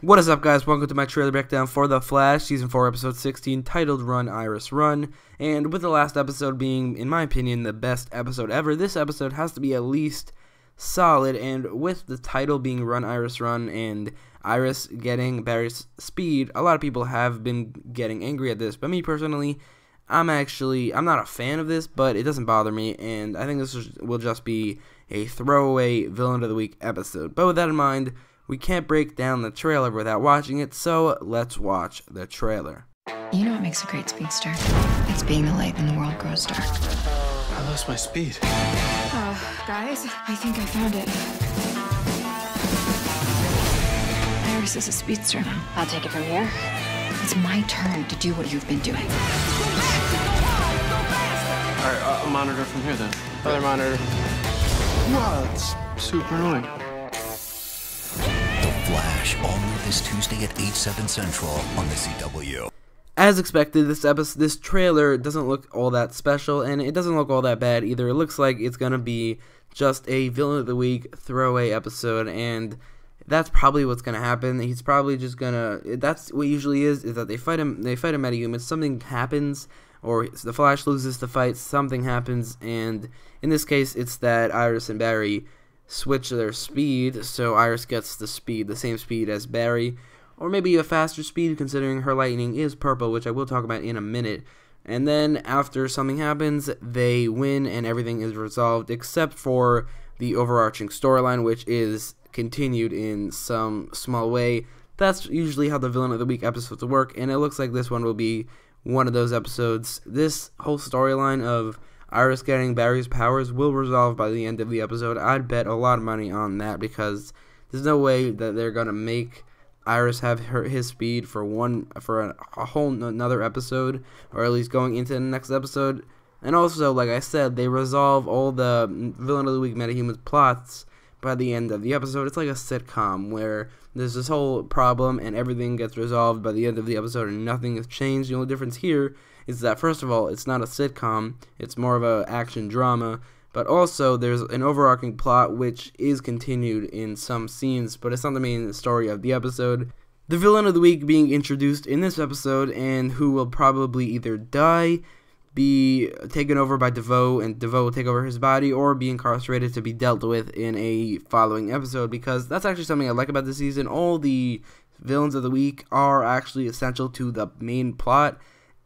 What is up, guys? Welcome to my trailer breakdown for The Flash, Season 4, Episode 16, titled Run, Iris, Run. And with the last episode being, in my opinion, the best episode ever, this episode has to be at least solid. And with the title being Run, Iris, Run, and Iris getting Barry's speed, a lot of people have been getting angry at this. But me personally, I'm not a fan of this, but it doesn't bother me. And I think this will just be a throwaway Villain of the Week episode. But with that in mind, we can't break down the trailer without watching it, so let's watch the trailer. You know what makes a great speedster? It's being the light when the world grows dark. I lost my speed. Guys, I think I found it. Iris is a speedster now. I'll take it from here. It's my turn to do what you've been doing. Alright, I'll monitor from here then. Other monitor. Wow, it's super annoying. Flash, all new this Tuesday at 8/7 Central on the CW. As expected, this trailer doesn't look all that special, and it doesn't look all that bad either. It looks like it's gonna be just a Villain of the Week throwaway episode, and that's probably what's gonna happen. He's probably just gonna. That's what usually is that they fight him. They fight a metahuman. Something happens, or the Flash loses the fight. Something happens, and in this case, it's that Iris and Barry switch their speed, so Iris gets the same speed as Barry, or maybe a faster speed considering her lightning is purple, which I will talk about in a minute. And then after something happens, they win and everything is resolved except for the overarching storyline, which is continued in some small way. That's usually how the Villain of the Week episodes work, and it looks like this one will be one of those episodes. This whole storyline of Iris getting Barry's powers will resolve by the end of the episode. I'd bet a lot of money on that because there's no way that they're gonna make Iris have his speed for a whole another episode, or at least going into the next episode. And also, like I said, they resolve all the Villain of the Week metahumans plots by the end of the episode. It's like a sitcom where there's this whole problem and everything gets resolved by the end of the episode and nothing has changed. The only difference here is that, first of all, it's not a sitcom, it's more of an action drama, but also there's an overarching plot which is continued in some scenes, but it's not the main story of the episode. The Villain of the Week being introduced in this episode, and who will probably either die, be taken over by DeVoe, and DeVoe will take over his body, or be incarcerated to be dealt with in a following episode, because that's actually something I like about this season. All the Villains of the Week are actually essential to the main plot,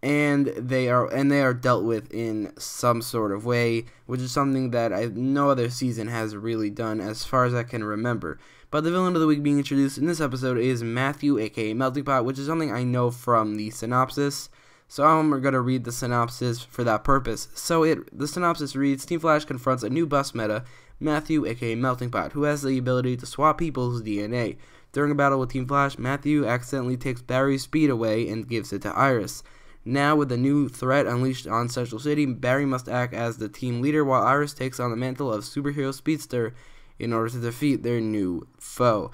and they are dealt with in some sort of way, which is something that no other season has really done as far as I can remember. But the Villain of the Week being introduced in this episode is Matthew, aka Melting Pot, which is something I know from the synopsis, so I'm going to read the synopsis for that purpose. So the synopsis reads: Team Flash confronts a new bus meta, Matthew, aka Melting Pot, who has the ability to swap people's DNA. During a battle with Team Flash, Matthew accidentally takes Barry's speed away and gives it to Iris. Now, with a new threat unleashed on Central City, Barry must act as the team leader while Iris takes on the mantle of superhero speedster in order to defeat their new foe.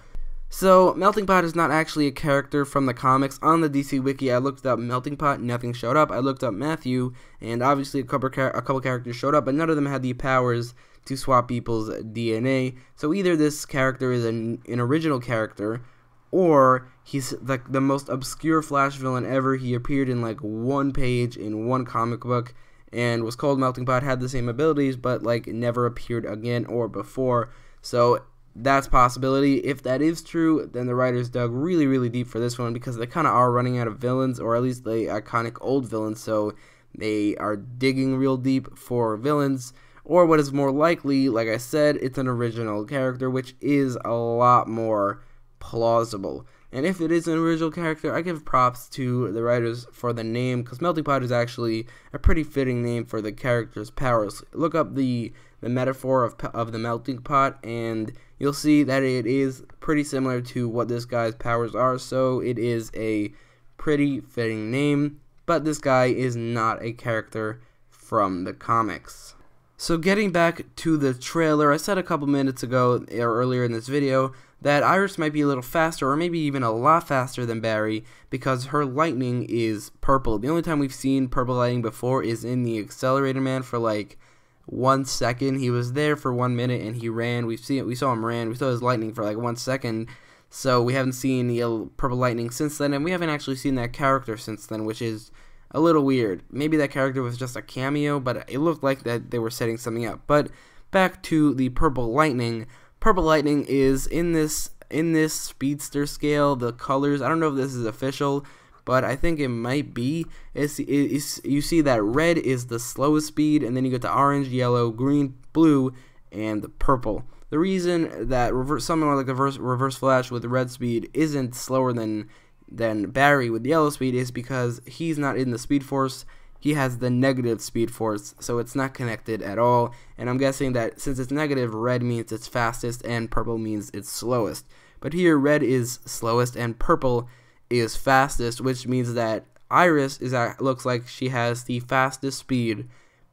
So, Melting Pot is not actually a character from the comics. On the DC Wiki, I looked up Melting Pot, nothing showed up. I looked up Matthew, and obviously a couple characters showed up, but none of them had the powers to swap people's DNA. So either this character is an original character, or he's like the most obscure Flash villain ever. He appeared in like one page in one comic book and was called Melting Pot, had the same abilities, but like never appeared again or before. So that's a possibility. If that is true, then the writers dug really, really deep for this one, because they kind of are running out of villains, or at least the iconic old villains, so they are digging real deep for villains. Or what is more likely, like I said, it's an original character, which is a lot more plausible. And if it is an original character, I give props to the writers for the name, because Melting Pot is actually a pretty fitting name for the character's powers. Look up the metaphor of the melting pot, and you'll see that it is pretty similar to what this guy's powers are, so it is a pretty fitting name. But this guy is not a character from the comics. So getting back to the trailer, I said a couple minutes ago, or earlier in this video, that Iris might be a little faster, or maybe even a lot faster than Barry, because her lightning is purple. The only time we've seen purple lightning before is in the Accelerator Man for like 1 second. He was there for 1 minute and he ran. We saw him ran. We saw his lightning for like 1 second. So we haven't seen Purple Lightning since then, and we haven't actually seen that character since then, which is a little weird. Maybe that character was just a cameo, but it looked like that they were setting something up. But back to the Purple Lightning. Purple Lightning is in this speedster scale. The colors, I don't know if this is official, but I think it might be. You see that red is the slowest speed, and then you get the orange, yellow, green, blue, and purple. The reason that someone like the Reverse Flash with red speed isn't slower than Barry with yellow speed is because he's not in the Speed Force. He has the negative Speed Force, so it's not connected at all. And I'm guessing that since it's negative, red means it's fastest and purple means it's slowest. But here, red is slowest and purple is fastest, which means that Iris looks like she has the fastest speed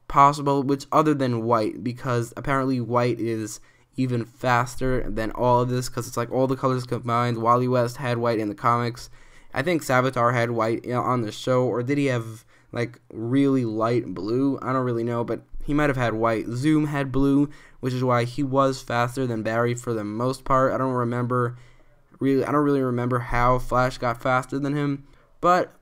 possible, which other than white, because apparently white is even faster than all of this, because it's like all the colors combined. Wally West had white in the comics. I think Savitar had white on the show, or did he have like really light blue? I don't really know, but he might have had white. Zoom had blue, which is why he was faster than Barry for the most part. I don't really remember how Flash got faster than him, but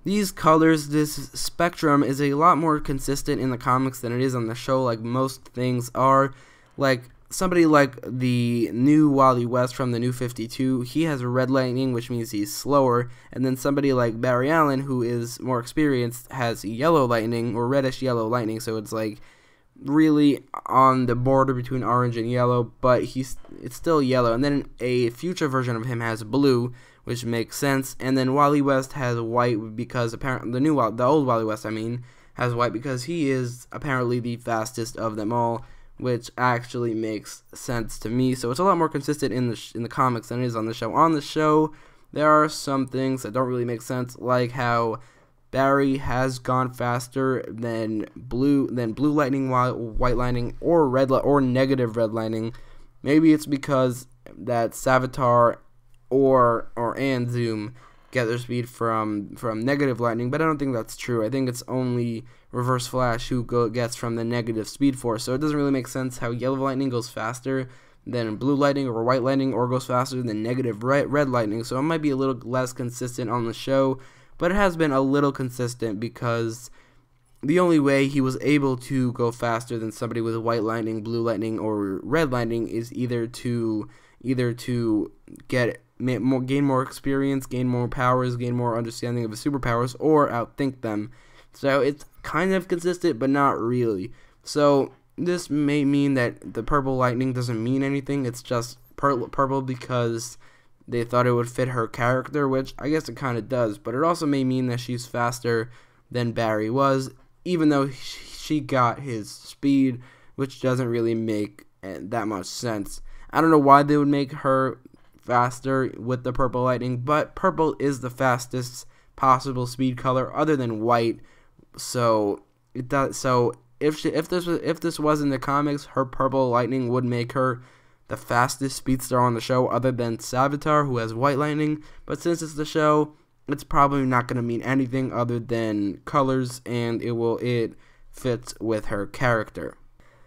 these colors, this spectrum is a lot more consistent in the comics than it is on the show, like most things are. Like somebody like the new Wally West from the New 52, he has red lightning, which means he's slower, and then somebody like Barry Allen, who is more experienced, has yellow lightning, or reddish yellow lightning, so it's like really on the border between orange and yellow, but it's still yellow. And then a future version of him has blue, which makes sense. And then Wally West has white because apparently the old Wally West, has white because he is apparently the fastest of them all, which actually makes sense to me. So it's a lot more consistent in the comics than it is on the show. On the show, there are some things that don't really make sense, like how Barry has gone faster than blue lightning, white lightning, or negative red lightning. Maybe it's because that Savitar and Zoom get their speed from negative lightning, but I don't think that's true. I think it's only Reverse Flash who gets from the negative Speed Force, so it doesn't really make sense how yellow lightning goes faster than blue lightning or white lightning, or goes faster than negative red lightning. So it might be a little less consistent on the show, but it has been a little consistent because the only way he was able to go faster than somebody with white lightning, blue lightning, or red lightning is either to gain more experience, gain more powers, gain more understanding of his superpowers, or outthink them. So it's kind of consistent, but not really. So this may mean that the purple lightning doesn't mean anything. It's just purple because they thought it would fit her character, which I guess it kind of does. But it also may mean that she's faster than Barry was, even though she got his speed, which doesn't really make that much sense. I don't know why they would make her faster with the purple lightning, but purple is the fastest possible speed color other than white. So it does. So if this was in the comics, her purple lightning would make her the fastest speedster on the show, other than Savitar, who has white lightning. But since it's the show, it's probably not going to mean anything other than colors, and it fits with her character.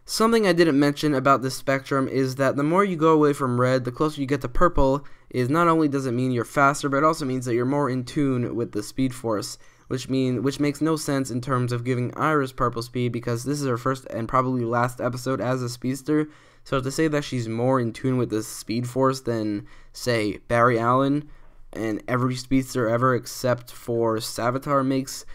Something I didn't mention about this spectrum is that the more you go away from red, the closer you get to purple. Is not only does it mean you're faster, but it also means that you're more in tune with the Speed Force, which makes no sense in terms of giving Iris purple speed, because this is her first and probably last episode as a speedster. So to say that she's more in tune with the Speed Force than, say, Barry Allen and every speedster ever except for Savitar makes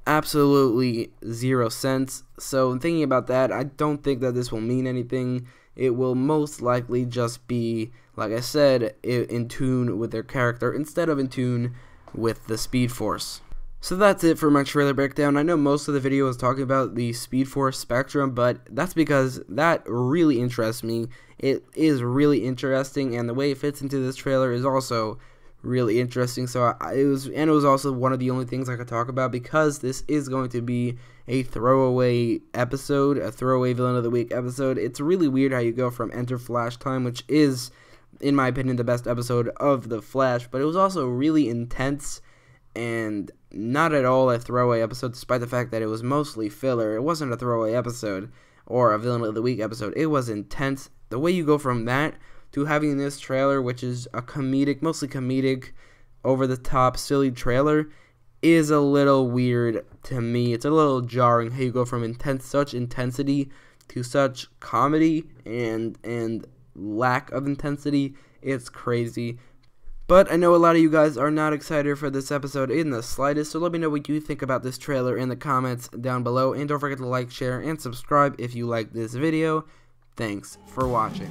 absolutely zero sense. So thinking about that, I don't think that this will mean anything. It will most likely just be, like I said, in tune with their character instead of in tune with the Speed Force. So that's it for my trailer breakdown. I know most of the video was talking about the Speed Force spectrum, but that's because that really interests me. It is really interesting, and the way it fits into this trailer is also really interesting. So it was also one of the only things I could talk about, because this is going to be a throwaway episode, a throwaway Villain of the Week episode. It's really weird how you go from Enter Flash Time, which is, in my opinion, the best episode of The Flash, but it was also really intense and not at all a throwaway episode, despite the fact that it was mostly filler. It wasn't a throwaway episode or a Villain of the Week episode. It was intense. The way you go from that to having this trailer, which is a comedic, mostly comedic, over-the-top, silly trailer, is a little weird to me. It's a little jarring how you go from such intensity to such comedy and lack of intensity. It's crazy. But I know a lot of you guys are not excited for this episode in the slightest, so let me know what you think about this trailer in the comments down below, and don't forget to like, share, and subscribe if you like this video. Thanks for watching.